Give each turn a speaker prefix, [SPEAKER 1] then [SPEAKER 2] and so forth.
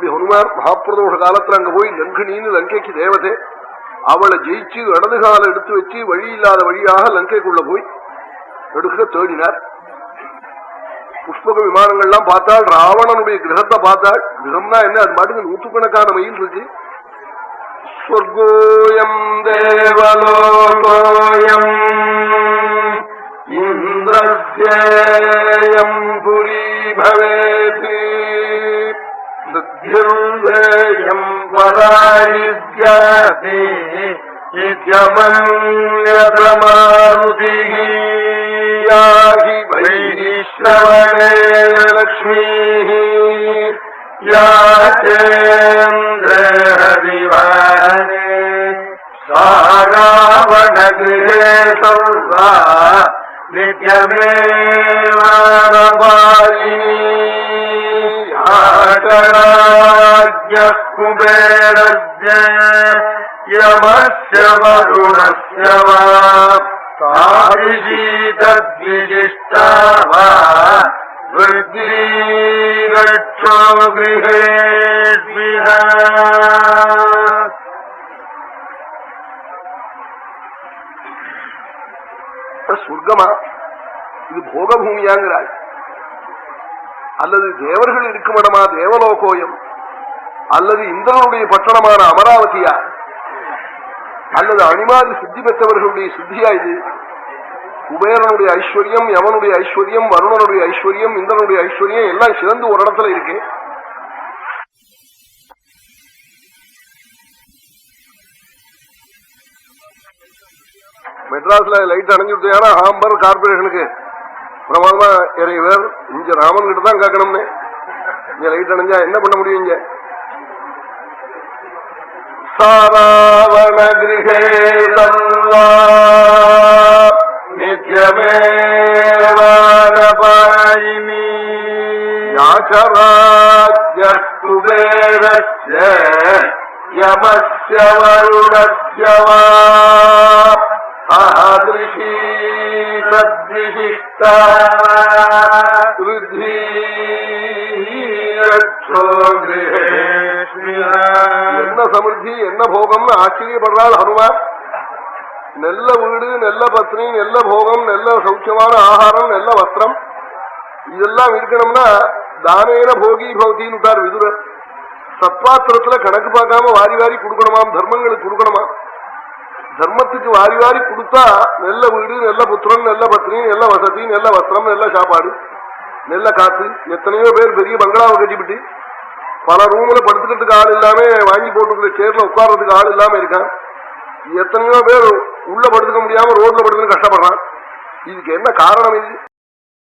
[SPEAKER 1] அப்படி ஹனுமார் மகாபிரதோஷ காலத்துல அங்க போய் லங்கனின்னு லங்கைக்கு தேவதை அவளை ஜெயிச்சு இடது கால எடுத்து வச்சு வழி இல்லாத வழியாக லங்கைக்குள்ள போய் எடுக்க தேடினார். புஷ்பக விமானங்கள்லாம் பார்த்தாள், ராவணனுடைய கிரகத்தை பார்த்தாள். கிரகம்னா என்ன, அது மாட்டுக்கு நூற்றுக்கணக்கான மைல் இருக்கு. ஸ்வர்கோயம் தேவலோகோயம் இந்திரஸ்யம் புரி பவேதி சித்திர்வேயம் பராயுஜ்யதே யமன்யதமாருதிஹி யாஹி வைஷ்ணவனேன லக்ஷ்மீः யாச்சேந்திரஹரிவாணே சாராவணகிரே சர்வா நித்யமேவாரபாலினி யாகராஜ்யः குபேரஸ்ய யமஸ்ய வருணஸ்ய வா தாரிஷீதத்விஜிஷ்டா வா விருத்ரீரட்சோ கிருஹேஷ்விஹ. சொர்க்கமா இது போகபூமியாங்கிறாள், அல்லது தேவர்கள் இருக்கும் இடமா தேவலோகோயம், அல்லது இந்திரனுடைய பட்டணமான அமராவதியா, அல்லது அணிமாதி சித்தி பெற்றவர்களுடைய சித்தியா இது? குபேரனுடைய ஐஸ்வர்யம், யமனுடைய ஐஸ்வர்யம், வருணனுடைய ஐஸ்வர்யம், இந்திரனுடைய ஐஸ்வர்யம் எல்லாம் சிறந்து ஒரு இடத்துல இருக்கு. மெட்ராஸ்ல லைட் அணைஞ்சுட்டு ஹாம்பர் கார்பரேஷனுக்கு பிரமாதமா இறைவர் இங்க ராமன் கிட்ட தான் கேட்கணும்னு. இங்க லைட் அணைஞ்சா என்ன பண்ண முடியும்? இங்க சாராவண கிரகே நித்யமேவாரபாயினி யாசராஜ்ய குபேரஸ்ய யமஸ்ய வருணஸ்ய வா ஆதிருஷீ சத்விசிஷ்டா ருத்ரீரட்சோ கிருஹேஷ்விஹ. என்ன சமிருத்தி, என்ன போகம்னு ஆச்சரியப்படுறாள் ஹனுமான். நல்ல வீடு, நல்ல பத்னி, நல்ல போகம், நல்ல சௌக்கியமான ஆகாரம், நல்ல வஸ்திரம், இதெல்லாம் இருக்கணும்னா தானேன போகி பவதின்னு விட்டார் விதுரர். சத்பாத்திரத்துல கணக்கு பார்க்காம வாரி வாரி கொடுக்கணுமாம், தர்மங்களுக்கு கொடுக்கணுமா. தர்மத்துக்கு வாரி வாரி கொடுத்தா நல்ல வீடு, நல்ல புத்திரன், நல்ல பத்னி, நல்ல வசதி, நல்ல வஸ்திரம், நல்ல சாப்பாடு, நல்ல காத்து. எத்தனையோ பேர் பெரிய பங்களாவை கட்டிவிட்டு பல ரூம்ல படுத்துக்கிறதுக்கு ஆள் இல்லாம, வாங்கி போட்டுக்கிற சேர்ல உட்கார்றதுக்கு ஆள் இல்லாம இருக்கான். எத்தனையோ பேர் உள்ள படுத்துக்க முடியாம ரோட்ல படுத்துன்னு கஷ்டப்படுறான். இதுக்கு என்ன காரணம்? இது